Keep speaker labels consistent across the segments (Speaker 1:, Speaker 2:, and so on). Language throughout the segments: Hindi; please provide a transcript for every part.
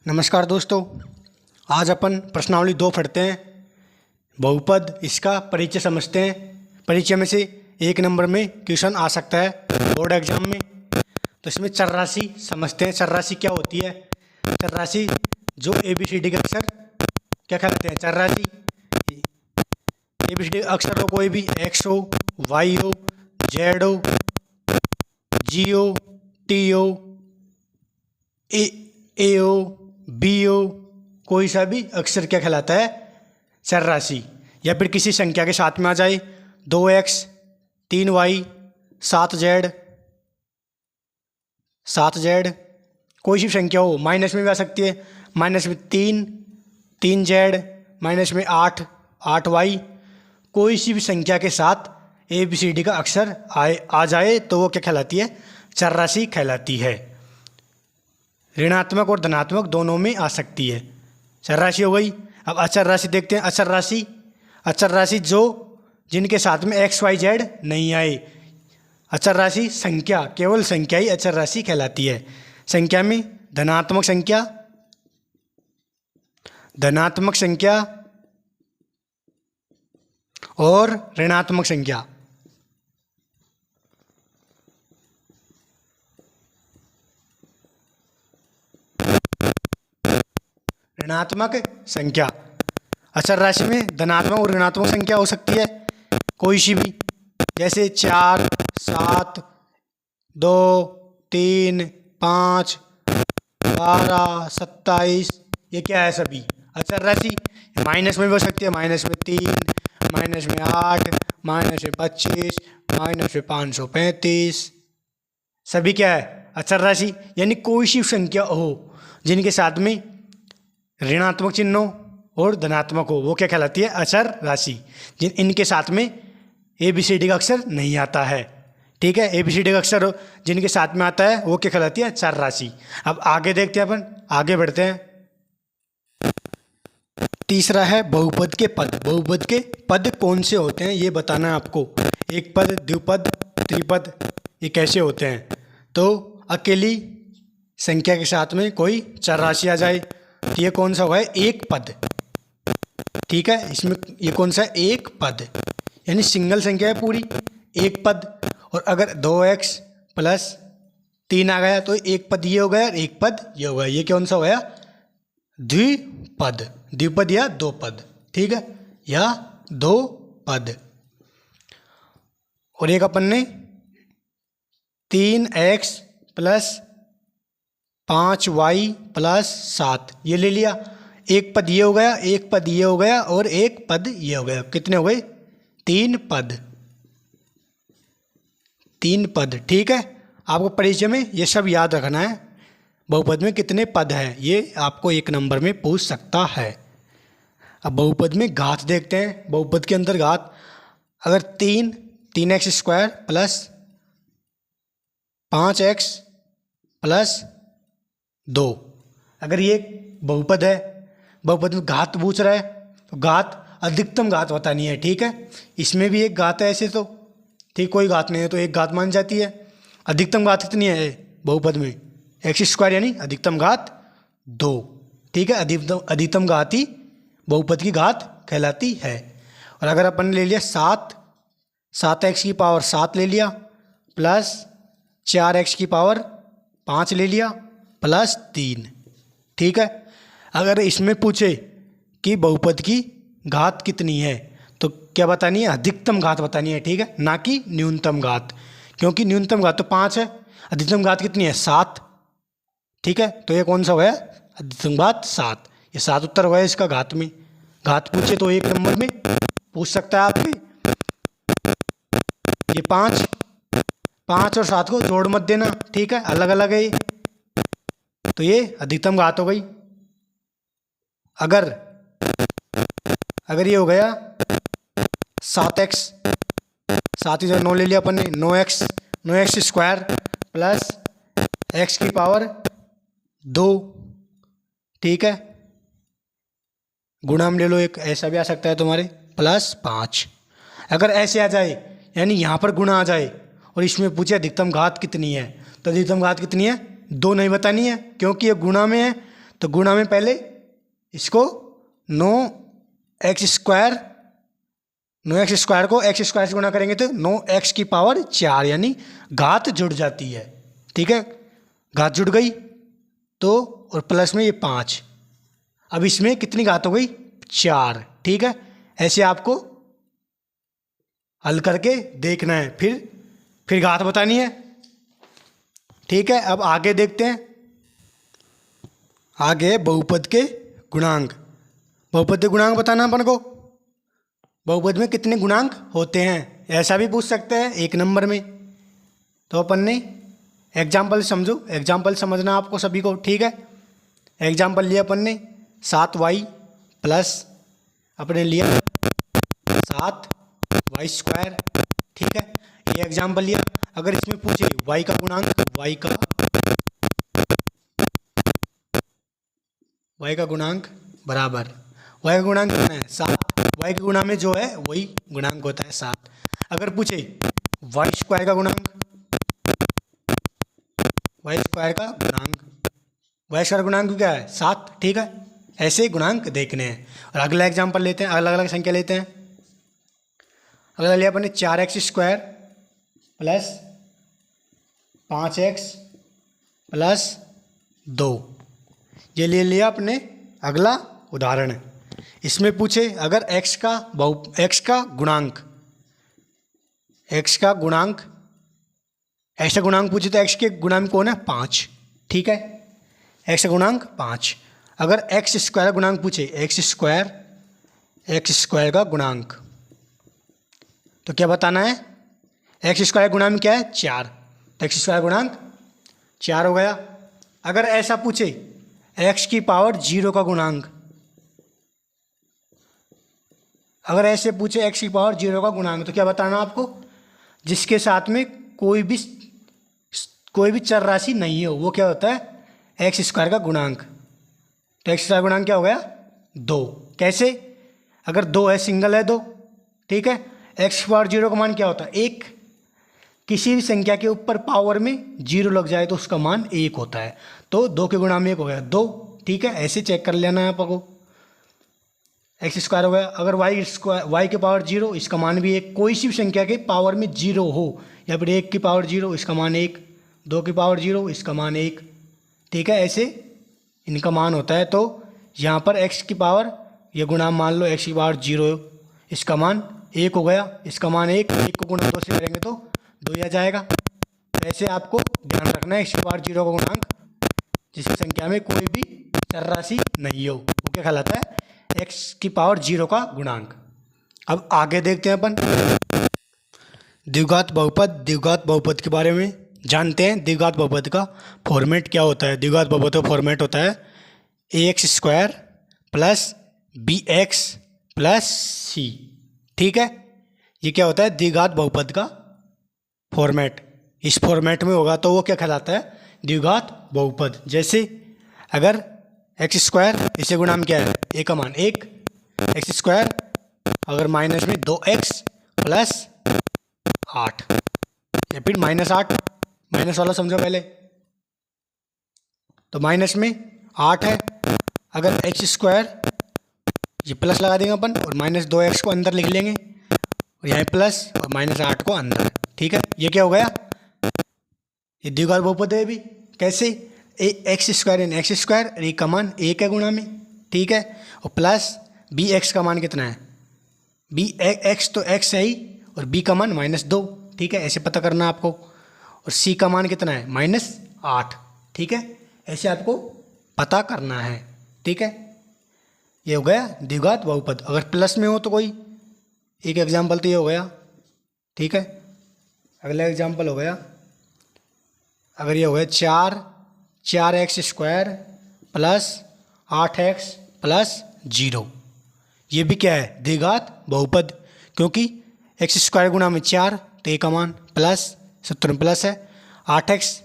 Speaker 1: नमस्कार दोस्तों, आज अपन प्रश्नावली 2 पढ़ते हैं। बहुपद, इसका परिचय समझते हैं। परिचय में से 1 नंबर में क्वेश्चन आ सकता है बोर्ड एग्जाम में। तो इसमें चर राशि समझते हैं। चर राशि क्या होती है? चर राशि जो ABCD के अक्षर क्या कहलाते हैं? चर राशि ABCD अक्षर हो, कोई भी X हो, Y हो, Z हो, G हो, T हो, ए हो, बी हो, कोई सा भी अक्षर क्या कहलाता है? चर राशि। या फिर किसी संख्या के साथ में आ जाए 2x 3y 7z, कोई सी संख्या हो। माइनस में भी आ सकती है, माइनस में 3z, माइनस में 8y, कोई सी भी संख्या के साथ ABCD का अक्षर आ जाए तो वो क्या कहलाती है? चर राशि कहलाती है। ऋणात्मक और धनात्मक दोनों में आ सकती है। चर राशि हो गई। अब अचर राशि देखते हैं। अचर राशि जो जिनके साथ में XYZ नहीं आए। अचर राशि संख्या, केवल संख्या ही अचर राशि कहलाती है। संख्या में धनात्मक संख्या और ऋणात्मक संख्या। ऋणात्मक संख्या, अचर राशि में धनात्मक और ऋणात्मक संख्या हो सकती है कोई सी भी, जैसे 4, 7, 2, 3, 5, 12, 27, ये क्या है? सभी अचर राशि। माइनस में भी हो सकती है, माइनस में 3, माइनस में 8, माइनस में 25, माइनस में 535, सभी क्या है? अचर राशि। यानी कोई सी संख्या हो जिनके साथ में ऋणात्मक चिन्ह हो और धनात्मक हो, वो क्या कहलाती है? अचर राशि। इनके साथ में ABCD का अक्षर नहीं आता है। ठीक है, ABCD का अक्षर हो जिनके साथ में आता है वो क्या कहलाती है? चर राशि। अब आगे देखते हैं, अपन आगे बढ़ते हैं। तीसरा है बहुपद के पद। बहुपद के पद कौन से होते हैं ये बताना है आपको। एक पद, द्विपद, त्रिपद, ये कैसे होते हैं? तो अकेली संख्या के साथ में कोई चर राशि आ जाए तो ये कौन सा हुआ है? एक पद। ठीक है, इसमें ये कौन सा है? एक पद, यानी सिंगल संख्या है पूरी, एक पद। और अगर 2x + 3 आ गया तो एक पद ये हो गया और एक पद ये हो गया। ये कौन सा हो गया? द्विपद। द्विपद या दो पद। ठीक है, या दो पद। और एक अपन ने 3x + 5y + 7 ये ले लिया। एक पद ये हो गया, एक पद ये हो गया और एक पद ये हो गया। कितने हो गए? 3 पद। 3 पद। ठीक है, आपको परिचय में ये सब याद रखना है। बहुपद में कितने पद हैं ये आपको 1 नंबर में पूछ सकता है। अब बहुपद में घात देखते हैं। बहुपद के अंदर घात, अगर 3x² + 5x + 2, अगर ये बहुपद है, बहुपद में घात पूछ रहा है तो घात, अधिकतम घात बतानी है। ठीक है, इसमें भी एक घात है ऐसे तो, ठीक, कोई घात नहीं है तो एक घात मान जाती है। अधिकतम घात कितनी है बहुपद में? x², यानी अधिकतम घात 2। ठीक है, अधिकतम घात ही बहुपद की घात कहलाती है। और अगर अपन ले लिया 7x की पावर 7 ले लिया प्लस 4x की पावर 5 ले लिया प्लस 3। ठीक है, अगर इसमें पूछे कि बहुपद की घात कितनी है तो क्या बतानी है? अधिकतम घात बतानी है। ठीक है, ना कि न्यूनतम घात, क्योंकि न्यूनतम घात तो 5 है, अधिकतम घात कितनी है? 7। ठीक है, तो ये कौन सा हुआ? अधिकतम घात 7। ये 7 उत्तर हुआ है इसका घात में। घात पूछे तो 1 नंबर में पूछ सकता है आपके। ये 5 और 7 को जोड़ मत देना। ठीक है, अलग अलग है ये। तो ये अधिकतम घात हो गई। अगर ये हो गया 7x, 7 इधर 9 ले लिया अपन ने, 9x² + x की पावर 2। ठीक है, गुणा में ले लो एक, ऐसा भी आ सकता है तुम्हारे, +5। अगर ऐसे आ जाए, यानी यहाँ पर गुणा आ जाए और इसमें पूछे अधिकतम घात कितनी है, तो अधिकतम घात कितनी है? 2 नहीं बतानी है, क्योंकि ये गुणा में है तो गुणा में पहले इसको 9x² 9x² को x² से गुणा करेंगे तो 9x की पावर 4 यानी घात जुड़ जाती है। ठीक है, घात जुड़ गई तो और प्लस में ये 5। अब इसमें कितनी घात हो गई? 4। ठीक है, ऐसे आपको हल करके देखना है, फिर घात बतानी है। ठीक है, अब आगे देखते हैं। आगे बहुपद के गुणांक। बहुपद के गुणांक बताना अपन को। बहुपद में कितने गुणांक होते हैं, ऐसा भी पूछ सकते हैं 1 नंबर में। तो अपन ने एग्जाम्पल समझो, एग्जाम्पल समझना आपको सभी को। ठीक है, एग्जाम्पल लिया अपन ने 7y प्लस अपने लिया 7y²। ठीक है, ये एग्जाम्पल लिया। अगर इसमें पूछे y का गुणांक, y का गुणांक बराबर, y का गुणांक कितना है? 7। y के गुणा में जो है वही गुणांक होता है 7। अगर पूछे y² का गुणांक, y² का गुणांक क्या है? 7। ठीक है, ऐसे ही गुणांक देखने हैं। और अगला एग्जाम्पल लेते हैं, अलग अलग संख्या लेते हैं। अगला लिया अपने 4x² प्लस 5x प्लस 2। ये ले लिया अपने अगला उदाहरण। इसमें पूछे अगर x का गुणांक x का गुणांक पूछे तो x के गुणांक कौन है? 5। ठीक है, x का गुणांक 5। अगर x² गुणांक पूछे, x² का गुणांक, तो क्या बताना है? x² गुणा में क्या है? 4। तो x² गुणांक 4 हो गया। अगर ऐसा पूछे x की पावर 0 का गुणांक, अगर ऐसे पूछे x की पावर 0 का गुणांक, तो क्या बताना आपको? जिसके साथ में कोई भी चर राशि नहीं हो, वो क्या होता है? x² का गुणांक। तो x² गुणांक क्या हो गया? 2। कैसे? अगर 2 है, सिंगल है 2। ठीक है, x की पावर 0 का मान क्या होता है? 1। किसी भी संख्या के ऊपर पावर में 0 लग जाए तो उसका मान 1 होता है। तो 2 के गुणा में 1 हो गया 2। ठीक है, ऐसे चेक कर लेना है आपको। x² हो गया। अगर y की पावर 0, इसका मान भी 1। कोई सी भी संख्या के पावर में 0 हो, या फिर 1 की पावर 0, इसका मान 1। 2 की पावर 0, इसका मान 1। ठीक है, ऐसे इनका मान होता है। तो यहाँ पर x की पावर, ये गुणा मान लो x की पावर 0, इसका मान 1 हो गया। इसका मान 1 को गुणा 2 से करेंगे तो 2 ही आ जाएगा। तो ऐसे आपको ध्यान रखना है, x की पावर 0 का गुणांक जिसकी संख्या में कोई भी चर राशि नहीं हो, वो क्या कहलाता है? x की पावर 0 का गुणांक। अब आगे देखते हैं अपन द्विघात बहुपद के बारे में जानते हैं। द्विघात बहुपद का फॉर्मेट क्या होता है? द्विघात बहुपद का फॉर्मेट होता है ax² plus bx plus c। ठीक है, ये क्या होता है? द्विघात बहुपद का फॉर्मेट। इस फॉर्मेट में होगा तो वो क्या कहलाता है? द्विघात बहुपद। जैसे अगर x², इसे गुणा में क्या है? a का मान 1, x², अगर माइनस में 2x प्लस 8, या फिर -8, माइनस वाला समझो पहले। तो माइनस में 8 है। अगर x², ये प्लस लगा देंगे अपन, और -2x को अंदर लिख लेंगे, और यहाँ प्लस और -8 को अंदर। ठीक है, ये क्या हो गया? ये द्विघात बहुपद है भी। कैसे? x² इन x², a का मान 1 है गुणा में। ठीक है, और प्लस bx का मान कितना है? x तो x है ही, और b का मान -2। ठीक है, ऐसे पता करना आपको। और c का मान कितना है? -8। ठीक है, ऐसे आपको पता करना है। ठीक है, ये हो गया द्विघात बहुपद। अगर प्लस में हो तो कोई एक एग्जाम्पल तो ये हो गया। ठीक है, अगला एग्जाम्पल हो गया, अगर ये हो गया 4x² प्लस 8x प्लस 0। ये भी क्या है? द्विघात बहुपद, क्योंकि x² गुणा में 4, तो a का मान प्लस, सूत्र में प्लस है, 8x,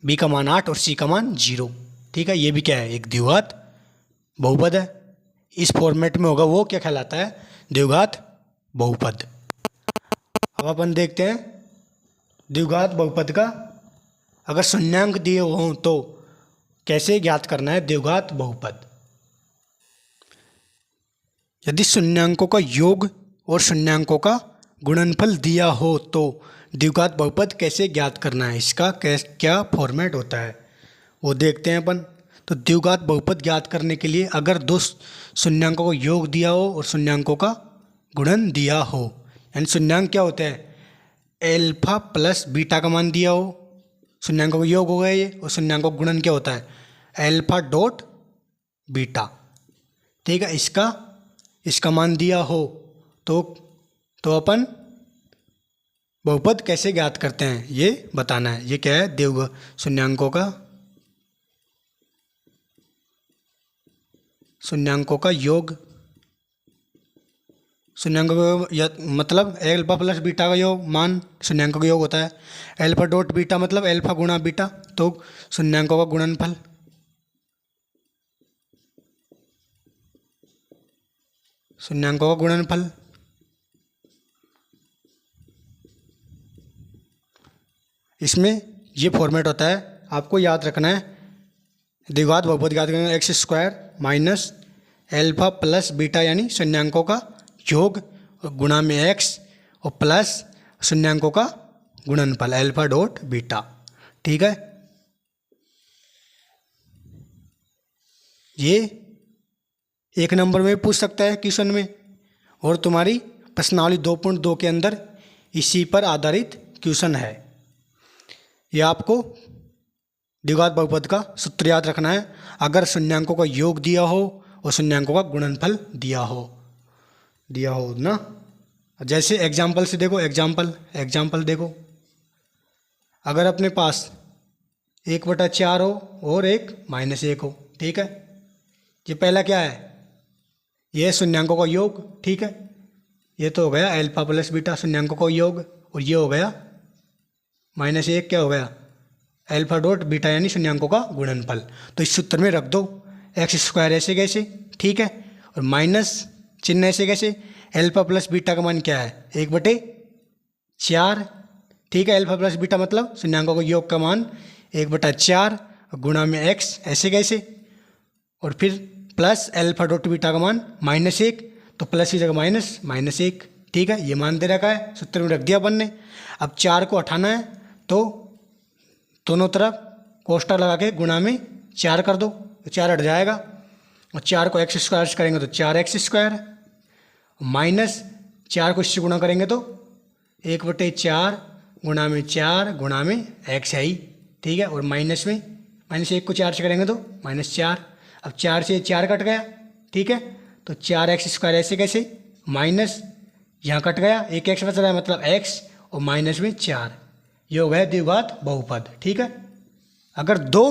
Speaker 1: b का मान 8 और c का मान 0। ठीक है, ये भी क्या है? एक द्विघात बहुपद है। इस फॉर्मेट में होगा वो क्या कहलाता है? द्विघात बहुपद। अब अपन देखते हैं द्विघात बहुपद का अगर शून्यांक दिए हों तो कैसे ज्ञात करना है द्विघात बहुपद। यदि शून्यांकों का योग और शून्यांकों का गुणनफल दिया हो तो द्विघात बहुपद कैसे ज्ञात करना है, इसका क्या फॉर्मेट होता है वो देखते हैं अपन। तो द्विघात बहुपद ज्ञात करने के लिए अगर दो शून्यांकों का योग दिया हो और शून्यांकों का गुणन दिया हो, यानी शून्यांक क्या होता है, एल्फा प्लस बीटा का मान दिया हो, शून्यांकों का योग हो गया ये, और शून्यांकों का गुणन क्या होता है, एल्फा डॉट बीटा। ठीक है, इसका मान दिया हो तो अपन बहुपद कैसे ज्ञात करते हैं ये बताना है। ये क्या है, शून्यांकों का योग, शून्यांकों का मतलब एल्फा प्लस बीटा का योग, मान शून्यांकों का योग होता है। एल्फा डॉट बीटा मतलब एल्फा गुणा बीटा, तो शून्यांकों का गुणनफल। शून्यांकों का गुणनफल इसमें ये फॉर्मेट होता है, आपको याद रखना है। द्विघात बहुपद याद करना, x square minus alpha plus beta यानी शून्यांकों का योग गुणा में एक्स और प्लस शून्यांकों का गुणनफल एल्फा डॉट बीटा। ठीक है, ये एक नंबर में पूछ सकता है क्वेश्चन में, और तुम्हारी प्रश्नावली 2.2 के अंदर इसी पर आधारित क्वेश्चन है। ये आपको द्विघात बहुपद का सूत्र याद रखना है। अगर शून्यांकों का योग दिया हो और शून्यांकों का गुणनफल दिया हो ना। जैसे एग्जाम्पल से देखो, एग्जाम्पल देखो, अगर अपने पास 1/4 हो और एक -1 हो, ठीक है, ये पहला क्या है, ये शून्यांकों का योग। ठीक है, ये तो हो गया एल्फा प्लस बीटा शून्यांकों का योग, और ये हो गया -1 क्या हो गया, एल्फा डॉट बीटा यानी शून्यांकों का गुणनफल। तो इस सूत्र में रख दो एक्स स्क्वायर ऐसे कैसे, ठीक है, और माइनस चिन्ह ऐसे कैसे, एल्फा प्लस बीटा का मान क्या है 1/4। ठीक है, एल्फा प्लस बीटा मतलब शून्यांकों का योग का मान 1/4 गुणा में एक्स ऐसे कैसे, और फिर प्लस एल्फा डॉट बीटा का मान -1, तो प्लस की जगह -1। ठीक है, ये मान दे रखा है, सूत्र में रख दिया अपन ने। अब 4 को हटाना है तो दोनों तरफ कोष्ठक लगा के गुणा में 4 कर दो, तो 4 हट जाएगा, और 4 को एक्स स्क्वायर से करेंगे तो 4x स्क्वायर, माइनस 4 को इससे गुणा करेंगे तो 1/4 गुणा में 4 गुणा में x है ही। ठीक है, और माइनस में -1 को 4 से करेंगे तो -4। अब 4 से 4 कट गया, ठीक है, तो 4x स्क्वायर ऐसे कैसे, माइनस यहाँ कट गया, एक x बच रहा है मतलब x, और माइनस में 4, ये हो गया द्विघात बहुपद। ठीक है, अगर दो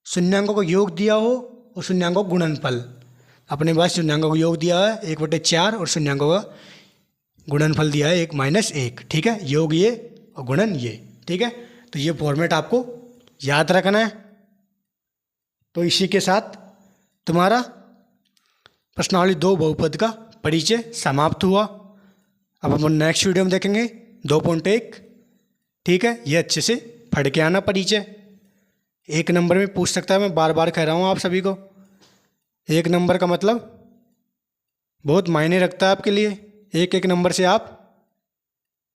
Speaker 1: शून्यांकों को योग दिया हो और शून्यांकों को गुणनफल, अपने पास शून्यांकों को योग दिया है 1/4 और शून्यांकों का गुणनफल दिया है 1 -1। ठीक है, योग ये और गुणन ये। ठीक है, तो ये फॉर्मेट आपको याद रखना है। तो इसी के साथ तुम्हारा प्रश्नावली 2 बहुपद का परिचय समाप्त हुआ। अब अपन नेक्स्ट वीडियो में देखेंगे 2.1। ठीक है, ये अच्छे से पढ़ के आना परिचय, 1 नंबर में पूछ सकता है। मैं बार बार कह रहा हूँ आप सभी को, 1 नंबर का मतलब बहुत मायने रखता है आपके लिए। 1 नंबर से आप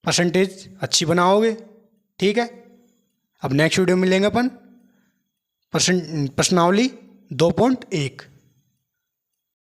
Speaker 1: परसेंटेज अच्छी बनाओगे। ठीक है, अब नेक्स्ट वीडियो में मिलेंगे अपन प्रश्नावली 2.1।